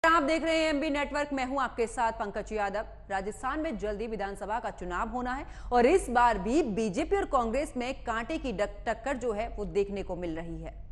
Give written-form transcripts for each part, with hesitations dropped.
आप देख रहे हैं एमबी नेटवर्क। मैं हूं आपके साथ पंकज यादव। राजस्थान में जल्दी विधानसभा का चुनाव होना है और इस बार भी बीजेपी और कांग्रेस में कांटे की टक्कर जो है वो देखने को मिल रही है।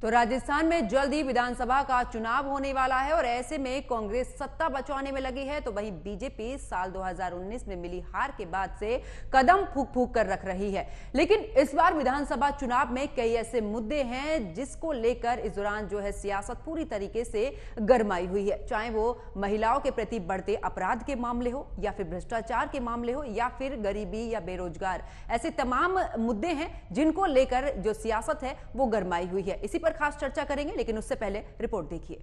तो राजस्थान में जल्द ही विधानसभा का चुनाव होने वाला है और ऐसे में कांग्रेस सत्ता बचाने में लगी है, तो वहीं बीजेपी साल 2019 में मिली हार के बाद से कदम फूंक फूंक कर रख रही है। लेकिन इस बार विधानसभा चुनाव में कई ऐसे मुद्दे हैं जिसको लेकर इस दौरान जो है सियासत पूरी तरीके से गरमाई हुई है, चाहे वो महिलाओं के प्रति बढ़ते अपराध के मामले हो या फिर भ्रष्टाचार के मामले हो या फिर गरीबी या बेरोजगार। ऐसे तमाम मुद्दे हैं जिनको लेकर जो सियासत है वो गरमाई हुई है। इसी पर खास चर्चा करेंगे, लेकिन उससे पहले रिपोर्ट देखिए।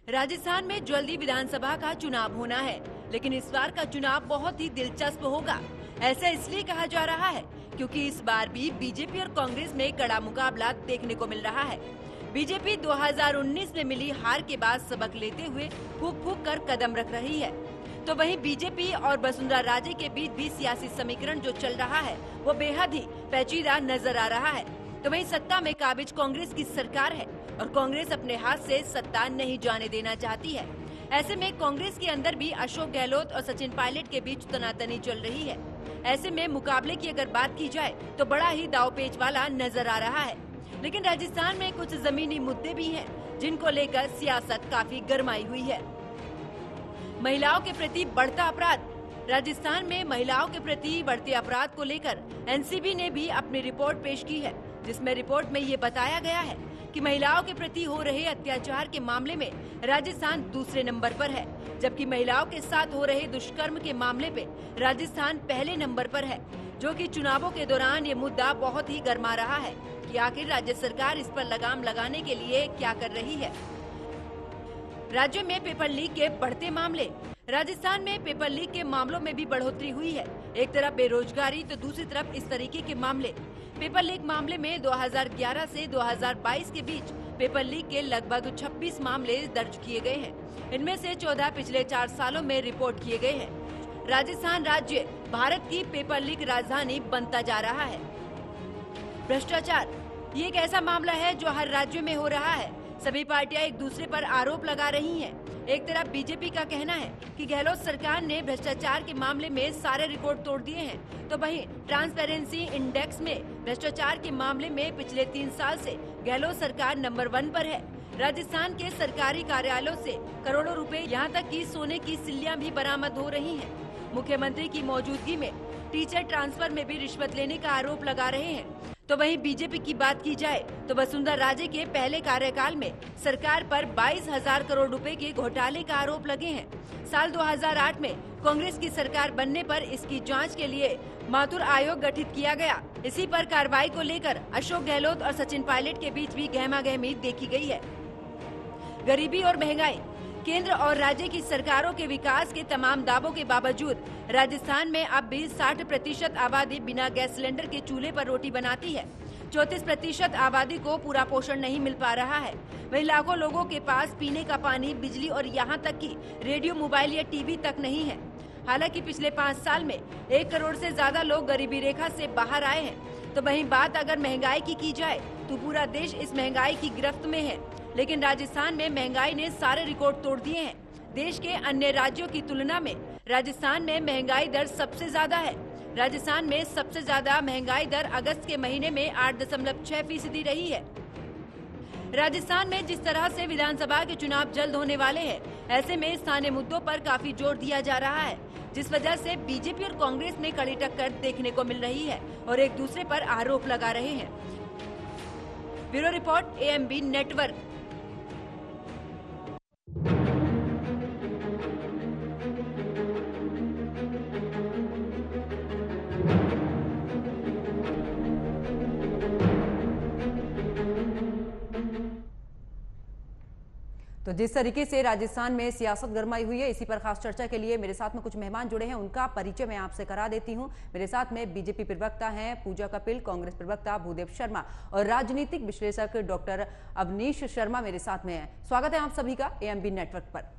राजस्थान में जल्दी विधानसभा का चुनाव होना है, लेकिन इस बार का चुनाव बहुत ही दिलचस्प होगा। ऐसा इसलिए कहा जा रहा है क्योंकि इस बार भी बीजेपी और कांग्रेस में कड़ा मुकाबला देखने को मिल रहा है। बीजेपी 2019 में मिली हार के बाद सबक लेते हुए फूंक फूंक कर कदम रख रही है, तो वहीं बीजेपी और वसुंधरा राजे के बीच भी सियासी समीकरण जो चल रहा है वो बेहद ही पेचीदा नजर आ रहा है। तो वहीं सत्ता में काबिज कांग्रेस की सरकार है और कांग्रेस अपने हाथ से सत्ता नहीं जाने देना चाहती है। ऐसे में कांग्रेस के अंदर भी अशोक गहलोत और सचिन पायलट के बीच तनातनी चल रही है। ऐसे में मुकाबले की अगर बात की जाए तो बड़ा ही दांवपेच वाला नजर आ रहा है। लेकिन राजस्थान में कुछ जमीनी मुद्दे भी हैं जिनको लेकर सियासत काफी गरमाई हुई है। महिलाओं के प्रति बढ़ता अपराध। राजस्थान में महिलाओं के प्रति बढ़ते अपराध को लेकर एनसीबी ने भी अपनी रिपोर्ट पेश की है, जिसमें रिपोर्ट में ये बताया गया है कि महिलाओं के प्रति हो रहे अत्याचार के मामले में राजस्थान दूसरे नंबर पर है, जबकि महिलाओं के साथ हो रहे दुष्कर्म के मामले पे राजस्थान पहले नंबर पर है। जो कि चुनावों के दौरान ये मुद्दा बहुत ही गर्मा रहा है कि आखिर राज्य सरकार इस पर लगाम लगाने के लिए क्या कर रही है। राज्य में पेपर लीक के बढ़ते मामले। राजस्थान में पेपर लीक के मामलों में भी बढ़ोतरी हुई है। एक तरफ बेरोजगारी तो दूसरी तरफ इस तरीके के मामले। पेपर लीक मामले में 2011 से 2022 के बीच पेपर लीक के लगभग 26 मामले दर्ज किए गए हैं। इनमें से 14 पिछले 4 सालों में रिपोर्ट किए गए हैं। राजस्थान राज्य भारत की पेपर लीक राजधानी बनता जा रहा है। भ्रष्टाचार, ये एक ऐसा मामला है जो हर राज्य में हो रहा है। सभी पार्टियां एक दूसरे पर आरोप लगा रही हैं। एक तरफ बीजेपी का कहना है कि गहलोत सरकार ने भ्रष्टाचार के मामले में सारे रिकॉर्ड तोड़ दिए हैं, तो वहीं ट्रांसपेरेंसी इंडेक्स में भ्रष्टाचार के मामले में पिछले 3 साल से गहलोत सरकार नंबर 1 पर है। राजस्थान के सरकारी कार्यालयों से करोड़ों रुपए, यहाँ तक कि सोने की सिल्लियां भी बरामद हो रही हैं। मुख्यमंत्री की मौजूदगी में टीचर ट्रांसफर में भी रिश्वत लेने का आरोप लगा रहे हैं। तो वहीं बीजेपी की बात की जाए तो वसुंधरा राजे के पहले कार्यकाल में सरकार पर 22,000 करोड़ रुपए के घोटाले का आरोप लगे हैं। साल 2008 में कांग्रेस की सरकार बनने पर इसकी जांच के लिए माथुर आयोग गठित किया गया। इसी पर कार्रवाई को लेकर अशोक गहलोत और सचिन पायलट के बीच भी गहमागहमी देखी गई है। गरीबी और महंगाई। केंद्र और राज्य की सरकारों के विकास के तमाम दावों के बावजूद राजस्थान में अब भी 60% आबादी बिना गैस सिलेंडर के चूल्हे पर रोटी बनाती है। 34% आबादी को पूरा पोषण नहीं मिल पा रहा है। वहीं लाखों लोगों के पास पीने का पानी, बिजली और यहाँ तक कि रेडियो, मोबाइल या टीवी तक नहीं है। हालांकि पिछले 5 साल में 1 करोड़ से ज्यादा लोग गरीबी रेखा से बाहर आए हैं। तो वहीं बात अगर महंगाई की जाए तो पूरा देश इस महंगाई की गिरफ्त में है, लेकिन राजस्थान में महंगाई ने सारे रिकॉर्ड तोड़ दिए हैं। देश के अन्य राज्यों की तुलना में राजस्थान में महंगाई दर सबसे ज्यादा है। राजस्थान में सबसे ज्यादा महंगाई दर अगस्त के महीने में 8.6% रही है। राजस्थान में जिस तरह से विधानसभा के चुनाव जल्द होने वाले हैं, ऐसे में स्थानीय मुद्दों पर काफी जोर दिया जा रहा है, जिस वजह से बीजेपी और कांग्रेस में कड़ी टक्कर देखने को मिल रही है और एक दूसरे पर आरोप लगा रहे हैं। Bureau report, AMB network. तो जिस तरीके से राजस्थान में सियासत गरमाई हुई है, इसी पर खास चर्चा के लिए मेरे साथ में कुछ मेहमान जुड़े हैं, उनका परिचय मैं आपसे करा देती हूं। मेरे साथ में बीजेपी प्रवक्ता हैं पूजा कपिल, कांग्रेस प्रवक्ता भूदेव शर्मा और राजनीतिक विश्लेषक डॉक्टर अवनीश शर्मा मेरे साथ में हैं। स्वागत है आप सभी का एएमबी नेटवर्क पर।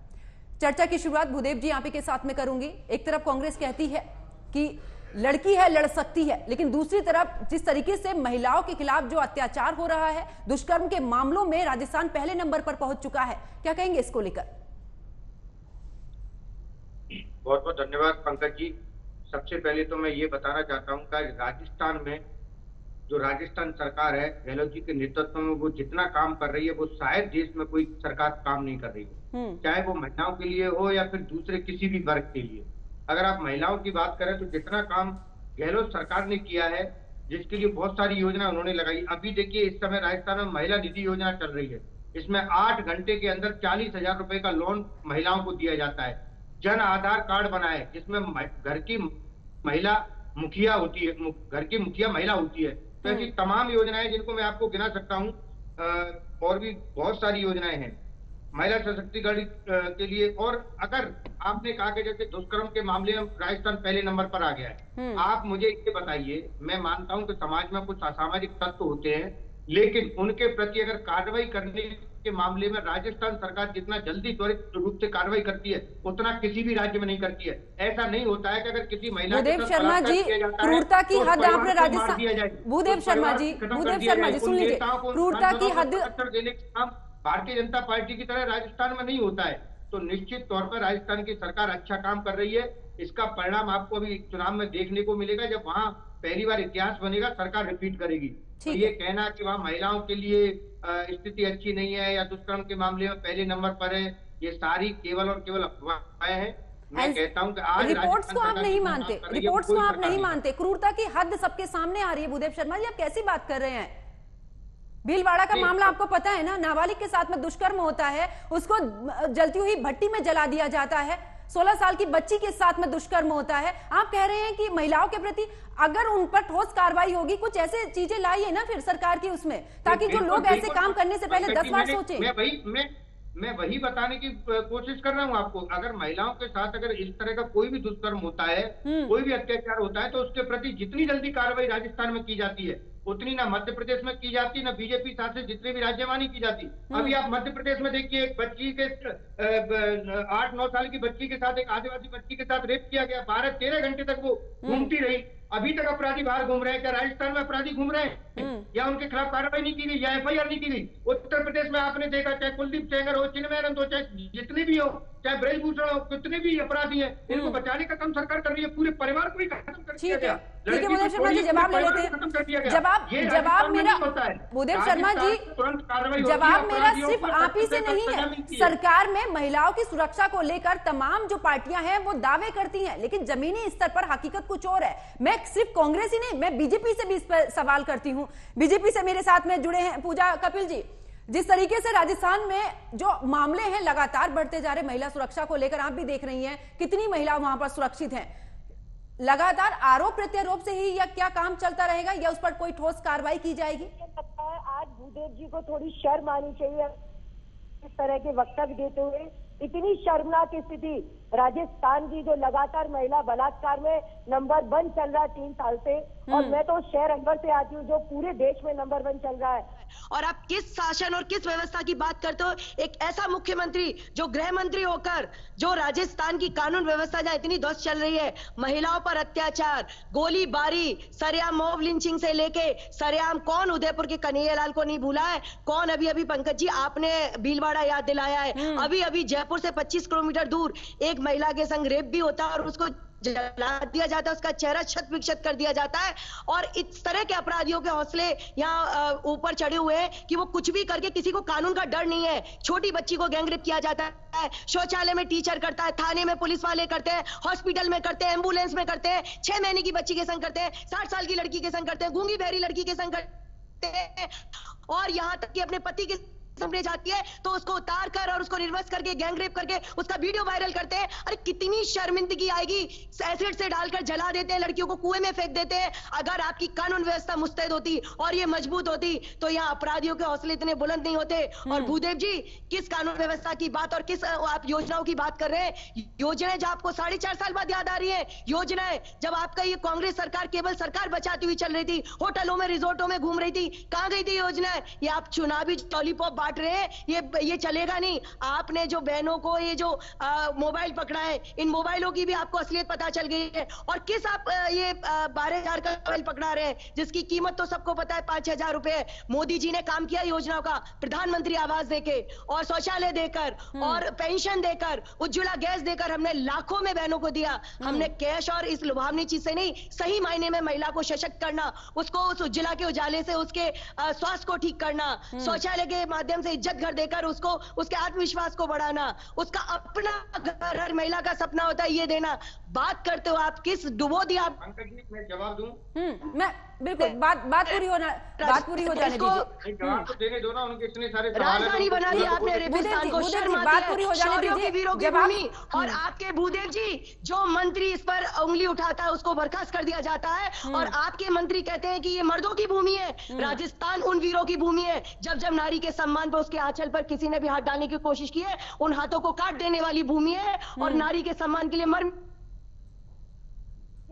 चर्चा की शुरुआत भूदेव जी आप ही के साथ में करूंगी। एक तरफ कांग्रेस कहती है कि लड़की है, लड़ सकती है, लेकिन दूसरी तरफ जिस तरीके से महिलाओं के खिलाफ जो अत्याचार हो रहा है, दुष्कर्म के मामलों में राजस्थान पहले नंबर पर पहुंच चुका है, क्या कहेंगे इसको लेकर? बहुत बहुत धन्यवाद पंकज जी। सबसे पहले तो मैं ये बताना चाहता हूँ कि राजस्थान में जो राजस्थान सरकार है गहलोत जी के नेतृत्व में, वो जितना काम कर रही है वो शायद देश में कोई सरकार काम नहीं कर रही है, चाहे वो महिलाओं के लिए हो या फिर दूसरे किसी भी वर्ग के लिए। अगर आप महिलाओं की बात करें तो जितना काम गहलोत सरकार ने किया है, जिसके लिए बहुत सारी योजना उन्होंने लगाई। अभी देखिए इस समय राजस्थान में महिला निधि योजना चल रही है, इसमें 8 घंटे के अंदर 40,000 रुपए का लोन महिलाओं को दिया जाता है। जन आधार कार्ड बना है जिसमें घर की महिला मुखिया होती है, घर की मुखिया महिला होती है। तो ऐसी तमाम योजनाएं जिनको मैं आपको गिना सकता हूँ, और भी बहुत सारी योजनाएं हैं महिला सशक्तिकरण के लिए। और अगर आपने कहा कि जैसे दुष्कर्म के मामले में राजस्थान पहले नंबर पर आ गया है, आप मुझे ये बताइए, मैं मानता हूं कि समाज में कुछ असामाजिक तत्व होते हैं, लेकिन उनके प्रति अगर कार्रवाई करने के मामले में राजस्थान सरकार जितना जल्दी त्वरित रूप से कार्रवाई करती है, उतना किसी भी राज्य में नहीं करती है। ऐसा नहीं होता है कि अगर किसी महिला भूदेव शर्मा जी, क्रूरता की हद आपने राजस्थान, भूदेव शर्मा जी सुन लीजिए, क्रूरता की हद देने का काम भारतीय जनता पार्टी की तरह राजस्थान में नहीं होता है। तो निश्चित तौर पर राजस्थान की सरकार अच्छा काम कर रही है। इसका परिणाम आपको अभी चुनाव में देखने को मिलेगा, जब वहां पहली बार इतिहास बनेगा, सरकार रिपीट करेगी। तो ये कहना कि वहां महिलाओं के लिए स्थिति अच्छी नहीं है या दुष्कर्म के मामले में पहले नंबर पर है, ये सारी केवल और केवल अफवाहें हैं। मैं कहता हूं कि आज रिपोर्ट्स को आप नहीं मानते, रिपोर्ट्स को आप नहीं मानते, क्रूरता की हद सबके सामने आ रही है। भूदेव शर्मा जी आप कैसी बात कर रहे हैं? भीलवाड़ा का मामला आपको पता है ना, नाबालिग के साथ में दुष्कर्म होता है, उसको जलती हुई भट्टी में जला दिया जाता है। 16 साल की बच्ची के साथ में दुष्कर्म होता है। आप कह रहे हैं कि महिलाओं के प्रति अगर उन पर ठोस कार्रवाई होगी, कुछ ऐसे चीजें लाइए ना फिर सरकार की उसमें, ताकि जो लोग ऐसे काम करने से पहले 10 बार सोचें। मैं वही बताने की कोशिश कर रहा हूं आपको। अगर महिलाओं के साथ अगर इस तरह का कोई भी दुष्कर्म होता है, कोई भी अत्याचार होता है, तो उसके प्रति जितनी जल्दी कार्रवाई राजस्थान में की जाती है, उतनी ना मध्य प्रदेश में की जाती, ना बीजेपी शासित जितने भी राज्य में नहीं की जाती। अभी आप मध्य प्रदेश में देखिए, एक बच्ची के 8-9 साल की बच्ची के साथ, एक आदिवासी बच्ची के साथ रेप किया गया। 12-13 घंटे तक वो घूमती रही। अभी तक अपराधी बाहर घूम रहे हैं। क्या राजस्थान में अपराधी घूम रहे हैं या उनके खिलाफ कार्रवाई नहीं की गई या एफआईआर नहीं की गई? उत्तर प्रदेश में आपने देखा, चाहे कुलदीप सेंगर हो, चिन्मयानंद हो, चाहे जितने भी हो, चाहे ब्रजभूषण हो, कितने भी अपराधी हैं, इनको बचाने का काम सरकार कर रही है। पूरे परिवार को ही खत्म कर दिया गया। भूदेव शर्मा जी जवाब ले लेते हैं। जवाब मेरा, भूदेव शर्मा जी जवाब मेरा सिर्फ आप ही से नहीं है। सरकार में महिलाओं की सुरक्षा को लेकर तमाम जो पार्टियां हैं वो दावे करती हैं, लेकिन जमीनी स्तर पर हकीकत कुछ और है। मैं सिर्फ कांग्रेस ही नहीं, मैं बीजेपी से भी इस पर सवाल करती हूं। बीजेपी से मेरे साथ में जुड़े हैं पूजा कपिल जी। जिस तरीके से राजस्थान में जो मामले हैं लगातार बढ़ते जा रहे महिला सुरक्षा को लेकर, आप भी देख रही हैं कितनी महिला वहां पर सुरक्षित हैं। लगातार आरोप प्रत्यारोप से ही या क्या काम चलता रहेगा या उस पर कोई ठोस कार्रवाई की जाएगी? लगता है आज भूदेव जी को थोड़ी शर्म आनी चाहिए इस तरह के वक्तव्य देते हुए। इतनी शर्मनाक स्थिति राजस्थान की, जो लगातार महिला बलात्कार में नंबर 1 चल रहा है 3 साल से, और मैं तो शहर अंबर से आती हूँ जो पूरे देश में नंबर 1 चल रहा है। और आप किस शासन और किस व्यवस्था की बात करते हो? एक ऐसा मुख्यमंत्री जो गृह मंत्री होकर, जो राजस्थान की कानून व्यवस्था जहां इतनी ध्वस्त चल रही है, महिलाओं पर अत्याचार, गोलीबारी, सरेआम मॉब लिंचिंग से लेके सरेआम, कौन उदयपुर के कन्हैयालाल को नहीं भूला है? कौन अभी पंकज जी आपने भीलवाड़ा याद दिलाया है, अभी जयपुर से 25 किलोमीटर दूर एक महिला के संग रेप भी होता है और उसको जला दिया जाता है, उसका चेहरा छत विक्षत कर दिया जाता है। और इस तरह के अपराधियों के हौसले यहाँ ऊपर चढ़े हुए हैं कि वो कुछ भी करके, किसी को कानून का डर नहीं है। छोटी बच्ची को गैंगरेप किया जाता है, शौचालय में टीचर करता है, थाने में पुलिस वाले करते हैं, हॉस्पिटल में करते हैं, एम्बुलेंस में करते हैं, 6 महीने की बच्ची के संग करते हैं, 60 साल की लड़की के संग करते हैं, गूंगी बहरी लड़की के संग करते हैं, और यहाँ तक कि अपने पति के कंपनी जाती है तो उसको उतार कर और उसको रिवर्स करके गैंग रेप करके उसका वीडियो वायरल करते हैं। अरे कितनी शर्मिंदगी आएगी। एसिड से डालकर जला देते हैं, लड़कियों को कुएं में फेंक देते हैं। अगर आपकी कानून व्यवस्था मुस्तैद होती और ये मजबूत होती तो यहाँ अपराधियों के हौसले इतने बुलंद नहीं होते। और भूदेव जी, किस कानून व्यवस्था की बात और किस आप योजनाओं की बात कर रहे हैं? योजनाएं जो आपको 4.5 साल बाद याद आ रही है, योजनाएं जब आपका ये कांग्रेस सरकार केवल सरकार बचाती हुई चल रही थी, होटलों में रिजोर्टों में घूम रही थी, कहां गई थी योजनाएं? ये आप चुनावी लॉलीपॉप बांट रहे हैं, ये चलेगा नहीं। आपने जो बहनों को ये जो मोबाइल पकड़ा है, इन मोबाइलों की भी आपको असलियत पता चल गई है। और किस आप ये 12,000 का मोबाइल पकड़ा रहे हैं जिसकी कीमत तो सबको पता है 5,000 रुपए। मोदी जी ने काम किया योजनाओं का, प्रधानमंत्री आवास देके और शौचालय देकर और पेंशन देकर, उज्ज्वला गैस देकर हमने लाखों में बहनों को दिया। हमने कैश और इस लुभावनी चीज से नहीं, सही मायने में महिला को सशक्त करना, उसको उस उज्ज्वला के उजाले से उसके स्वास्थ्य को ठीक करना, शौचालय के माध्यम से इज्जत घर देकर उसको उसके आत्मविश्वास को बढ़ाना, उसका अपना घर हर महिला का सपना होता है ये देना। बात करते हो आप, किस डुबो दिया आप? पंकज जी, मैं जवाब दूं? मैं बिल्कुल बात पूरी हो जाने दीजिए। जवाब तो देने दो ना, उनके इतने सारे सवाल हैं। राजधानी बना दिया आपने रेगिस्तान को, शर्म आती बात पूरी हो है, जाने शौर्यों दीजिए। की वीरों की भूमि। और आपके भूदेव जी, जो मंत्री इस पर उंगली उठाता है उसको बर्खास्त कर दिया जाता है और आपके मंत्री कहते हैं कि ये मर्दों की भूमि है। राजस्थान उन वीरों की भूमि है। जब जब नारी के सम्मान पर, उसके आंचल पर किसी ने भी हाथ डालने की कोशिश की है, उन हाथों को काट देने वाली भूमि है। और नारी के सम्मान के लिए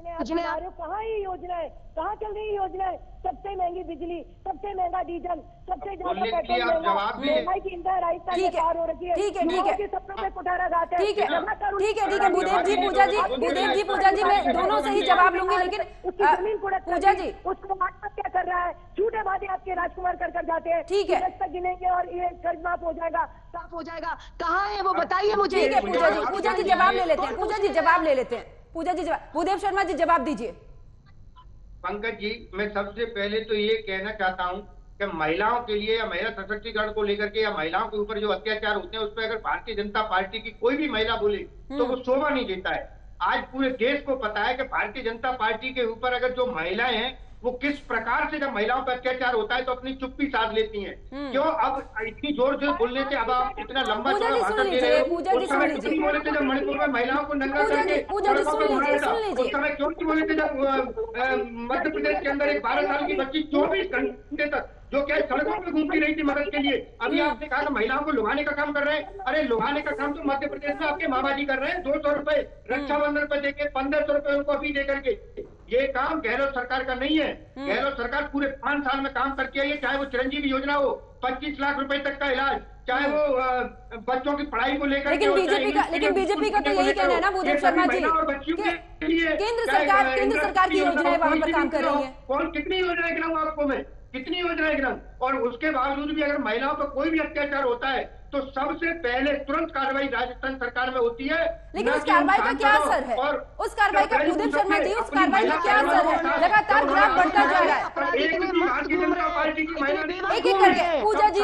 कहाँ ये योजनाएं, कहाँ चल रही योजनाएं? सबसे महंगी बिजली, सबसे महंगा डीजल, सबसे ज्यादा पेट्रोल महंगा, महंगाई की इंतहा राजस्थान में पार हो रही है। ठीक है सपनों पे कुठारा गाते हैं। ठीक है भूदेव जी, पूजा जी मैं दोनों से ही जवाब लूंगी, लेकिन जमीन पूजा जी उसको आत्महत्या कर रहा है। झूठे वादे आपके राजकुमार कर जाते हैं। ठीक है, तक गिनेंगे और ये कर्ज माफ हो जाएगा, साफ हो जाएगा। कहाँ है वो बताइए मुझे। ठीक है पूजा जी जवाब ले लेते हैं। पूजा जी जवाब ले लेते हैं। पूजा जी जवाब, भूदेव शर्मा जी जवाब दीजिए। पंकज जी, मैं सबसे पहले तो ये कहना चाहता हूं कि महिलाओं के लिए या महिला सशक्तिकरण को लेकर के या महिलाओं के ऊपर जो अत्याचार होते हैं उस पर अगर भारतीय जनता पार्टी की कोई भी महिला बोले तो वो शोभा नहीं देता है। आज पूरे देश को पता है कि भारतीय जनता पार्टी के ऊपर अगर जो महिलाएं हैं वो किस प्रकार से जब महिलाओं पर अत्याचार होता है तो अपनी चुप्पी साध लेती हैं। क्यों अब इतनी जोर जोर बोलने से अब आप इतना लंबा चौड़ा भाषण दे रहे हो? उस समय क्यों नहीं बोले थे जब मणिपुर में महिलाओं को नंगा करके उस समय क्यों नहीं बोले थे जब मध्य प्रदेश के अंदर एक 12 साल की बच्ची 24 घंटे तक जो क्या सड़कों पर घूमती रही थी मदद के लिए? अभी आपने कहा महिलाओं को लुभाने का काम कर रहे हैं। अरे लुभाने का काम तो मध्य प्रदेश में आपके मामा जी कर रहे हैं। 200 रुपए रक्षाबंधन पर देके 1500 रुपए उनको अभी दे करके। ये काम गहलोत सरकार का नहीं है। गहलोत सरकार पूरे 5 साल में काम करके आई है। चाहे वो चिरंजीवी योजना हो, 25 लाख रुपए तक का इलाज, चाहे वो बच्चों की पढ़ाई को लेकर, लेकिन बीजेपी का तो यही कहना है ना भूदेव शर्मा जी, केंद्र सरकार की योजनाएं वहां पर काम कर रही है। कौन कितनी योजनाएं गिनाऊं आपको मैं, कितनी योजनाएं गिनाऊं? और उसके बावजूद भी अगर महिलाओं पर कोई भी अत्याचार होता है तो सबसे पहले तुरंत कार्रवाई राजस्थान सरकार में होती है। लेकिन उस कार्रवाई का क्या असर है? उस कार्रवाई का भूदेव शर्मा जी, उस कार्रवाई का क्या असर है? लगातार ग्राफ बढ़ता जा रहा है। एक एक करके पूजा जी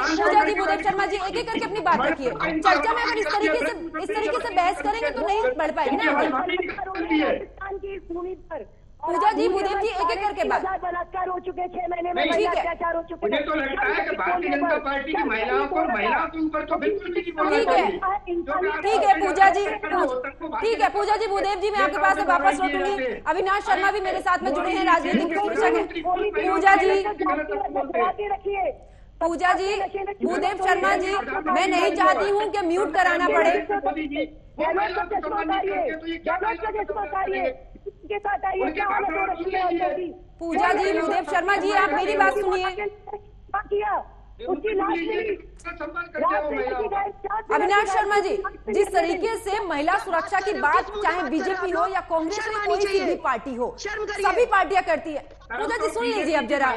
भूदेव शर्मा जी एक एक करके अपनी बात रखिए। चर्चा में अगर इस तरीके से बहस करेंगे तो नहीं बढ़ पाएगी ना आगे। पूजा जी भूदेव जी एक एक करके बात। बलात्कार हो चुके 6 महीने में, अत्याचार हो चुके। मुझे तो लगता है कि भारतीय जनता पार्टी की महिलाओं के ऊपर तो बिल्कुल भी नहीं बोलना चाहिए। ठीक है पूजा जी भूदेव जी मैं आपके पास से वापस लौटूंगी। अविनाश शर्मा भी मेरे साथ में जुड़े हैं, राजनीतिक विश्लेषक हैं। पूजा जी भूदेव शर्मा जी, मैं नहीं चाहती हूँ कि म्यूट कराना पड़े। पूजा जी भूदेव शर्मा जी आप मेरी बात सुनिए। अविनाश शर्मा जी, जिस तरीके से महिला सुरक्षा की बात चाहे बीजेपी हो या कांग्रेस में कोई सी भी पार्टी हो, सभी पार्टियां करती है। पूजा जी सुन लीजिए अब जरा,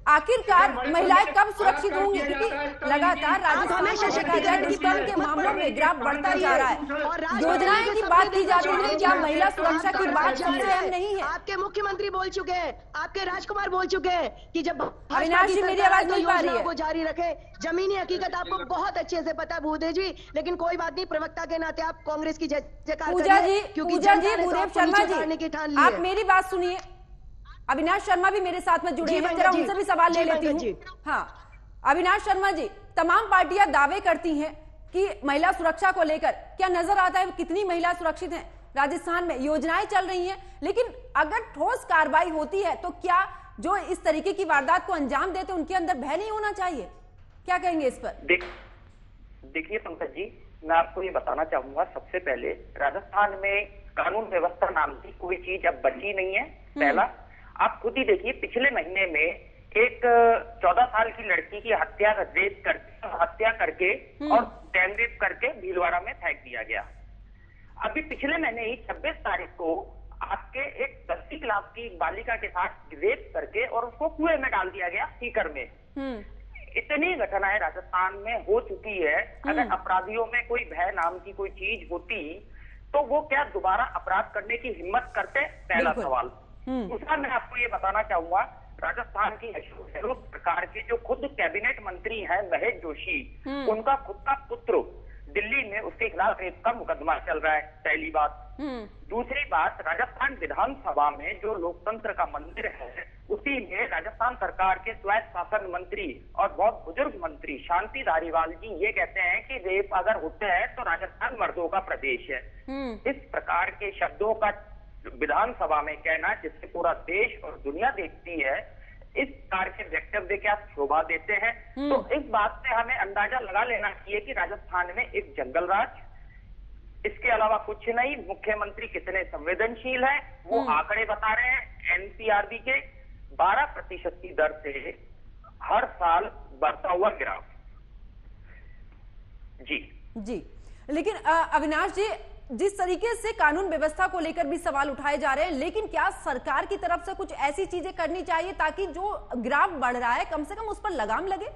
आखिरकार महिलाएं कब सुरक्षित होंगी? क्योंकि लगातार राजस्थान में सशक्तिकरण के मामलों में ग्राफ बढ़ता जा रहा है। योजनाएं की बात की जाती है, क्या महिला सुरक्षा की बात सबसे अहम नहीं है? आपके मुख्यमंत्री बोल चुके हैं, आपके राजकुमार बोल चुके हैं कि जब अविनाश जी मेरी आवाज नहीं पा रही है, को जारी रखे। जमीनी हकीकत आपको बहुत अच्छे से पता है भूदेव जी, लेकिन कोई बात नहीं, प्रवक्ता के नाते आप कांग्रेस की जयकार करिए। पूजा जी भूदेव शर्मा जी आप मेरी बात सुनिए। अविनाश शर्मा भी मेरे साथ में जुड़े हैं, जरा उनसे भी सवाल ले लेती हूँ। हाँ अविनाश शर्मा जी, तमाम पार्टियां दावे करती हैं कि महिला सुरक्षा को लेकर क्या नजर आता है कितनी महिला सुरक्षित हैं राजस्थान में? योजनाएं चल रही हैं, लेकिन अगर ठोस कार्रवाई होती है तो क्या जो इस तरीके की वारदात को अंजाम देते उनके अंदर भय नहीं होना चाहिए? क्या कहेंगे इस पर? देखिए पंकज जी, मैं आपको ये बताना चाहूंगा, सबसे पहले राजस्थान में कानून व्यवस्था नाम की कोई चीज अब बची नहीं है। पहला, आप खुद ही देखिए, पिछले महीने में एक 14 साल की लड़की की हत्या करके और गैंग रेप करके भीलवाड़ा में फेंक दिया गया। अभी पिछले महीने ही 26 तारीख को आपके एक 10वीं क्लास की बालिका के साथ रेप करके और उसको कुएं में डाल दिया गया सीकर में। इतनी घटनाएं राजस्थान में हो चुकी है। अगर अपराधियों में कोई भय नाम की कोई चीज होती तो वो क्या दोबारा अपराध करने की हिम्मत करते? पहला सवाल। दूसरा, मैं आपको ये बताना चाहूंगा, राजस्थान की अशोक गहलोत सरकार के जो खुद कैबिनेट मंत्री हैं महेश जोशी, उनका खुद का पुत्र दिल्ली में उसके खिलाफ रेप का मुकदमा चल रहा है, पहली बात। दूसरी बात, राजस्थान विधानसभा में जो लोकतंत्र का मंदिर है उसी में राजस्थान सरकार के स्वायत्त शासन मंत्री और बहुत बुजुर्ग मंत्री शांति धारीवाल जी ये कहते हैं कि रेप अगर होते हैं तो राजस्थान मर्दों का प्रदेश है। इस प्रकार के शब्दों का विधानसभा में कहना, जिससे पूरा देश और दुनिया देखती है, इस प्रकार के वक्तव्य क्या शोभा देते हैं? तो इस बात से हमें अंदाजा लगा लेना चाहिए कि राजस्थान में एक जंगल राज, इसके अलावा कुछ नहीं। मुख्यमंत्री कितने संवेदनशील हैं वो आंकड़े बता रहे हैं। एनसीआरबी के 12% की दर से हर साल बढ़ता हुआ ग्राफ। जी। लेकिन अविनाश जी, जिस तरीके से कानून व्यवस्था को लेकर भी सवाल उठाए जा रहे हैं, लेकिन क्या सरकार की तरफ से कुछ ऐसी चीजें करनी चाहिए ताकि जो ग्राफ बढ़ रहा है कम से कम उस पर लगाम लगे?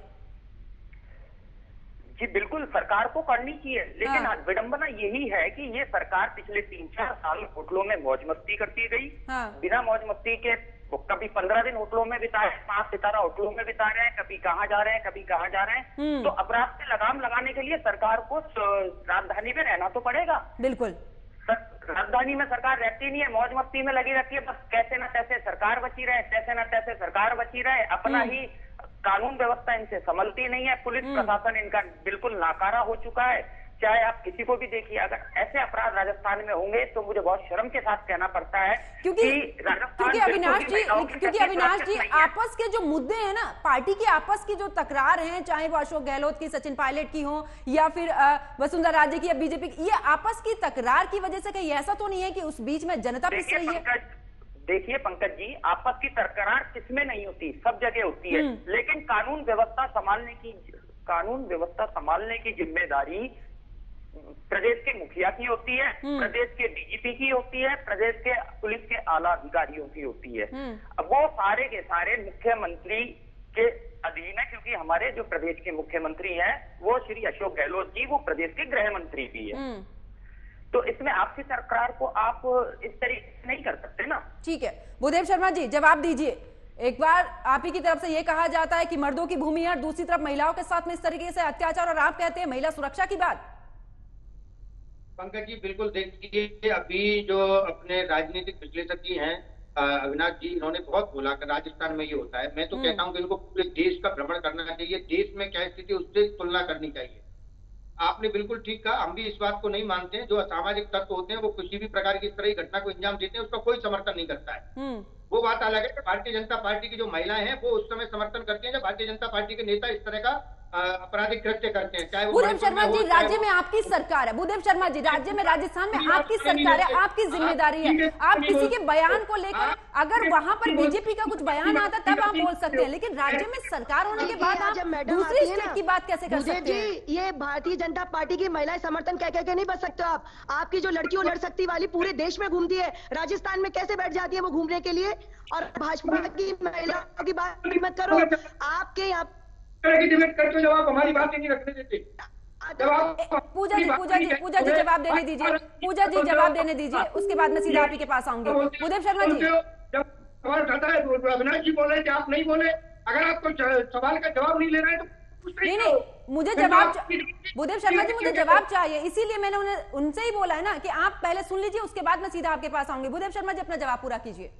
जी बिल्कुल, सरकार को करनी चाहिए, लेकिन विडंबना यही है कि ये सरकार पिछले 3-4 साल होटलों में मौज मस्ती करती गई। बिना मौज मस्ती के कभी 15 दिन होटलों में बिताए, 5 सितारा होटलों में बिता रहे हैं, कभी कहाँ जा रहे हैं, कभी कहाँ जा रहे हैं। तो अपराध से लगाम लगाने के लिए सरकार को राजधानी में रहना तो पड़ेगा। बिल्कुल, राजधानी में सरकार रहती नहीं है, मौज मस्ती में लगी रहती है। बस कैसे न तैसे सरकार बची रहे, कैसे न तैसे सरकार बची रहे। अपना ही कानून व्यवस्था इनसे संभलती नहीं है। पुलिस प्रशासन इनका बिल्कुल नाकारा हो चुका है। चाहे आप किसी को भी देखिए, अगर ऐसे अपराध राजस्थान में होंगे तो मुझे बहुत शर्म के साथ कहना पड़ता है क्योंकि अविनाश जी आपस के जो मुद्दे हैं ना, पार्टी की आपस की जो तकरार है, चाहे वो अशोक गहलोत की, सचिन पायलट की हो या फिर वसुंधरा राजे की या बीजेपी की, ये आपस की तकरार की वजह से कहीं ऐसा तो नहीं है कि उस बीच में जनता पिस रही है? देखिए पंकज जी, आपस की तकरार किसमें नहीं होती, सब जगह होती है। लेकिन कानून व्यवस्था संभालने की जिम्मेदारी प्रदेश के मुखिया की होती है, प्रदेश के डीजीपी की होती है, प्रदेश के पुलिस के आला अधिकारियों की होती है। अब वो सारे के सारे मुख्यमंत्री के अधीन है, क्योंकि हमारे जो प्रदेश के मुख्यमंत्री हैं वो श्री अशोक गहलोत जी, वो प्रदेश के गृह मंत्री भी है। तो इसमें आपसी सरकार को आप इस तरीके से नहीं कर सकते ना। ठीक है, भूदेव शर्मा जी जवाब दीजिए। एक बार आप ही की तरफ से ये कहा जाता है कि मर्दों की भूमि है और दूसरी तरफ महिलाओं के साथ में इस तरीके से अत्याचार, और आप कहते हैं महिला सुरक्षा की बात। पंकज जी बिल्कुल, देखिए अभी जो अपने राजनीतिक विश्लेषक जी हैं अविनाश जी, इन्होंने बहुत बोला कि राजस्थान में ये होता है। मैं तो कहता हूं कि इनको पूरे देश का भ्रमण करना चाहिए, देश में क्या स्थिति उससे तुलना करनी चाहिए। आपने बिल्कुल ठीक कहा, हम भी इस बात को नहीं मानते हैं। जो असामाजिक तत्व होते हैं वो किसी भी प्रकार की इस तरह की घटना को अंजाम देते हैं, उसका कोई समर्थन नहीं करता है। वो बात अलग है कि भारतीय जनता पार्टी की जो महिलाएं हैं वो उस समय समर्थन करती हैं जब भारतीय जनता पार्टी के नेता इस तरह का आपराधिक कृत्य करते हैं। चाहे भूदेव शर्मा जी, राज्य में आपकी सरकार है, भूदेव शर्मा जी, राज्य में राजस्थान में आपकी सरकार है, आपकी जिम्मेदारी है। आप किसी के बयान को लेकर अगर वहां पर बीजेपी का कुछ बयान आता तब आप बोल सकते हैं, लेकिन राज्य में सरकार होने के बाद आप दूसरी स्टेट की बात कैसे कर सकते हैं? ये भारतीय जनता पार्टी की महिलाएं समर्थन कह के नहीं बच सकते आप। आपकी जो लड़की लड़ सकती वाली पूरे देश में घूमती है, राजस्थान में कैसे बैठ जाती है वो घूमने के लिए? और भाजपा की महिलाओं की बात मत करो। आपके यहाँ डिबेट करते हो, जवाब हमारी बात नहीं रखने देते। पूजा जी जवाब देने दीजिए, पूजा जी जवाब देने दीजिए, उसके बाद मैं सीधा आप ही के पास आऊंगी। भूदेव शर्मा जी, जब सवाल उठाता है अविनाश जी बोल रहे थे, आप नहीं बोले। अगर आपको सवाल का जवाब नहीं लेना है तो नहीं, मुझे जवाब, भूदेव शर्मा जी मुझे जवाब चाहिए, इसीलिए मैंने उनसे ही बोला है ना कि आप पहले सुन लीजिए, उसके बाद मैं सीधा आपके पास आऊंगी। भूदेव शर्मा जी अपना जवाब पूरा कीजिए।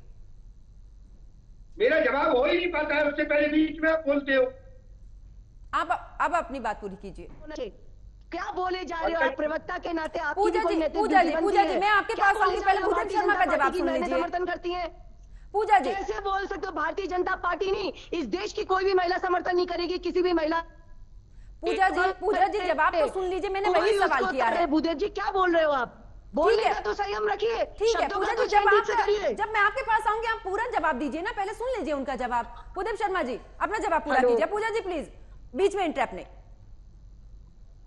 मेरा जवाब हो ही नहीं पाता है, उससे पहले बीच में आप बोलते हो। अब अपनी बात पूरी कीजिए। क्या बोले जा रहे हो आप? प्रवक्ता के नाते आपकी पूजा जी, पूजा जी, मैं आपके पास आऊंगी, पहले भूदेव शर्मा का जवाब सुन लीजिए। समर्थन करती है पूजा जी, कैसे बोल सकते हो? भारतीय जनता पार्टी नहीं, इस देश की कोई भी महिला समर्थन नहीं करेगी किसी भी महिला। पूजा जी जवाब तो सुन लीजिए, मैंने वही सवाल किया है। भूदेव जी क्या बोल रहे हो आप? बोलने का तो संयम रखिए। ठीक है पूजा जी, करिए। जब मैं आपके पास आऊंगी आप पूरा जवाब दीजिए ना, पहले सुन लीजिए उनका जवाब। भूदेव शर्मा जी अपना जवाब पूरा कीजिए। पूजा जी प्लीज, बीच में इंटरप्ट नहीं।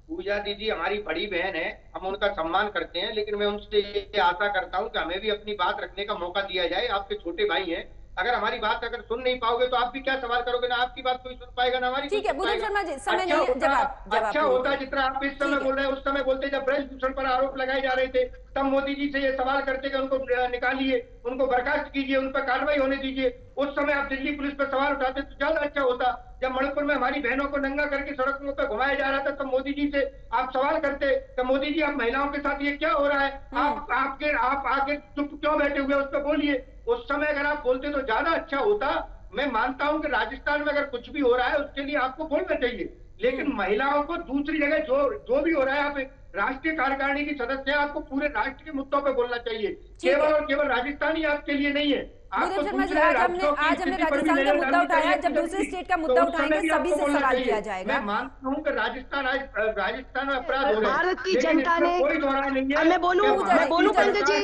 पूजा दीदी हमारी बड़ी बहन है, हम उनका सम्मान करते हैं, लेकिन मैं उनसे ये आशा करता हूं कि हमें भी अपनी बात रखने का मौका दिया जाए। आपके छोटे भाई हैं, अगर हमारी बात अगर सुन नहीं पाओगे तो आप भी क्या सवाल करोगे? ना आपकी बात कोई सुन पाएगा ना हमारी। ठीक है भूदेव शर्मा जी, समय नहीं है, जवाब अच्छा होता जितना आप इस समय बोल रहे हैं, उस समय बोलते जब ब्रजभूषण पर आरोप लगाए जा रहे थे तब मोदी जी से ये सवाल करते कि उनको निकालिए, उनको बर्खास्त कीजिए, उन पर कार्रवाई होने दीजिए। उस समय आप दिल्ली पुलिस पर सवाल उठाते तो ज्यादा अच्छा होता। जब मणिपुर में हमारी बहनों को नंगा करके सड़कों पर घुमाया जा रहा था तब मोदी जी से आप सवाल करते कि मोदी जी आप महिलाओं के साथ ये क्या हो रहा है, आप आके चुप क्यों बैठे हुए, उस पर बोलिए। उस समय अगर आप बोलते तो ज्यादा अच्छा होता। मैं मानता हूं कि राजस्थान में अगर कुछ भी हो रहा है उसके लिए आपको बोलना चाहिए, लेकिन महिलाओं को दूसरी जगह जो भी हो रहा है, आप राष्ट्रीय कार्यकारिणी की सदस्य हैं, आपको पूरे राष्ट्र के मुद्दों पर बोलना चाहिए। केवल और केवल राजस्थान ही आपके लिए नहीं है। भूदेव शर्मा जी, आज हमने राजस्थान का मुद्दा उठाया, जब दूसरे स्टेट का मुद्दा उठाएंगे सभी से सवाल किया जाएगा। मैं मानता हूं कि राजस्थान में अपराध हो रहे हैं, भारत की जनता ने, कोई दोहराई नहीं है। मैं बोलूं पंकज जी,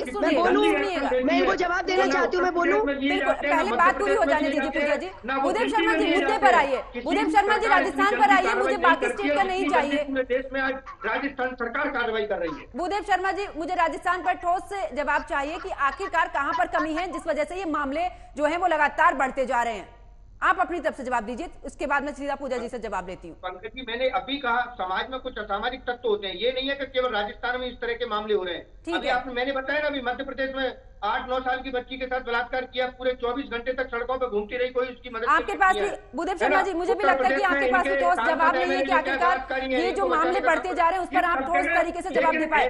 मैं इनको जवाब देना चाहती हूँ, मैं बोलूं। पहले बात पूरी हो जाने दीजिए पूजा जी। भूदेव शर्मा जी मुद्दे पर आइए, भूदेव शर्मा जी राजस्थान पर आइए, मुझे बाकी स्टेट का नहीं चाहिए। देश में आज राजस्थान सरकार कार्रवाई कर रही है। भूदेव शर्मा जी मुझे राजस्थान पर ठोस से जवाब चाहिए कि आखिरकार कहां पर कमी है जिस वजह से ये मामले जो हैं वो लगातार बढ़ते जा रहे हैं। आप अपनी तरफ से जवाब दीजिए, उसके बाद मैं सीधा पूजा जी से जवाब लेती हूँ। पंकज जी मैंने अभी कहा समाज में कुछ असामाजिक तत्व होते हैं, ये नहीं है कि केवल राजस्थान में इस तरह के मामले हो रहे हैं। अभी आपने मैंने बताया ना, अभी मध्य प्रदेश में 8-9 साल की बच्ची के साथ बलात्कार किया, पूरे 24 घंटे तक सड़कों पर घूमती रही, कोई उसकी मदद आपके पास भी भूदेव शर्मा जी मुझे भी लगता है कि आपके पास भी ठोस जवाब नहीं है कि आखिरकार ये जो मामले बढ़ते जा रहे हैं उस पर आप ठोस तरीके से जवाब दे पाए।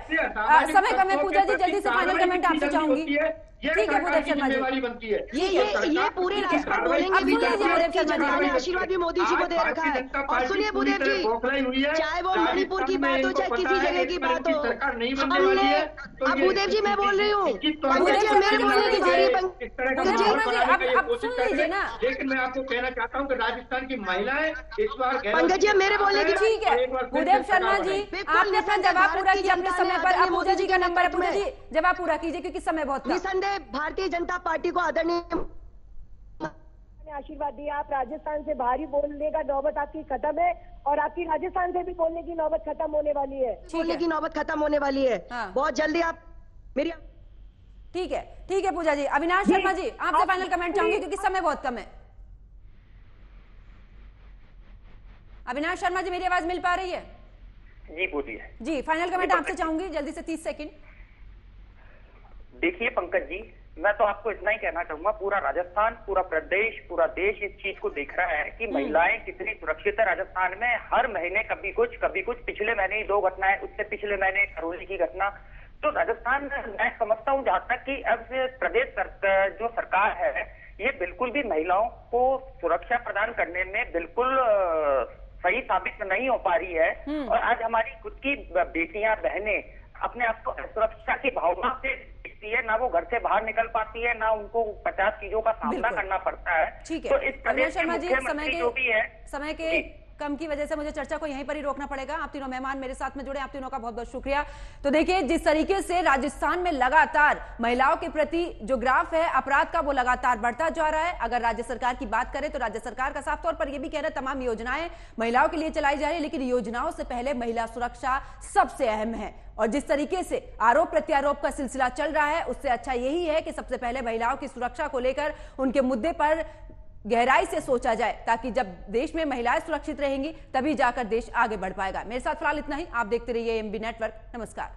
समय कम है पूजा जी, जल्दी से फाइनल कमेंट आपसे चाहूंगी। ठीक है भूदेव शर्मा जी, बनती है ये पूरे राष्ट्र पर बोलेंगे भी तो भूदेव शर्मा जी ने आशीर्वाद भी मोदी जी को दे रखा है। और सुनिए भूदेव जी, चाहे वो मणिपुर की बात हो चाहे किसी जगह की बात हो, हमने अब भूदेव जी मैं बोल रही हूँ, पंकज जी मेरे बोलने की बारी है। अब सुन लीजिए ना। लेकिन मैं आपको कहना चाहता हूँ कि राजस्थान की महिलाएं इस बार पंकज जी मेरे बोलने की। ठीक है भूदेव शर्मा जी, आपने अपना जवाब पूरा किया अपने समय पर। अब पूजा जी का नंबर है, पूजा जी जवाब पूरा कीजिए क्योंकि समय बहुत निसंदेह भारतीय जनता पार्टी को आदरणीय आशीर्वाद दिया। आप राजस्थान से बाहरी बोलने का नौबत आपकी खत्म है और आपकी राजस्थान से भी बोलने की नौबत खत्म होने वाली है। बोलने की नौबत खत्म होने वाली है। बहुत जल्दी आप मेरी। ठीक है पूजा जी। अविनाश शर्मा जी आपसे फाइनल कमेंट चाहूंगी क्योंकि समय बहुत कम है। अविनाश शर्मा जी मेरी आवाज मिल पा रही है? जी बोलिए जी, फाइनल कमेंट आपसे चाहूंगी जल्दी से 30 सेकंड। देखिए पंकज जी, मैं तो आपको इतना ही कहना चाहूंगा, पूरा राजस्थान, पूरा प्रदेश, पूरा देश इस चीज को देख रहा है कि महिलाएं कितनी सुरक्षित है राजस्थान में। हर महीने कभी कुछ पिछले महीने ही 2 घटनाएं, उससे पिछले महीने करौली की घटना। तो राजस्थान में मैं समझता हूँ जहां तक कि अब प्रदेश जो सरकार है ये बिल्कुल भी महिलाओं को सुरक्षा प्रदान करने में बिल्कुल सही साबित नहीं हो पा रही है। और आज हमारी खुद की बेटियां, बहनें अपने आप को सुरक्षा की भावना से दिखती है, ना वो घर से बाहर निकल पाती है, ना उनको 50 चीजों का सामना करना पड़ता है। ठीक है तो इस प्रदेश के मुख्यमंत्री जो भी है, समय के कम की वजह से मुझे चर्चा को यहीं पर ही रोकना पड़ेगा। आप तीनों मेहमान मेरे साथ में जुड़े, आप तीनों का बहुत बहुत शुक्रिया। तो देखिए जिस तरीके से राजस्थान में लगातार महिलाओं के प्रति जो ग्राफ है अपराध का वो लगातार बढ़ता जा रहा है। अगर राज्य सरकार की बात करें तो राज्य सरकार का साफ तौर पर यह भी कह रहा है तमाम योजनाएं महिलाओं के लिए चलाई जा रही है, लेकिन योजनाओं से पहले महिला सुरक्षा सबसे अहम है। और जिस तरीके से आरोप प्रत्यारोप का सिलसिला चल रहा है उससे अच्छा यही है कि सबसे पहले महिलाओं की सुरक्षा को लेकर उनके मुद्दे पर गहराई से सोचा जाए, ताकि जब देश में महिलाएं सुरक्षित रहेंगी तभी जाकर देश आगे बढ़ पाएगा। मेरे साथ फिलहाल इतना ही। आप देखते रहिए एएमबी नेटवर्क। नमस्कार।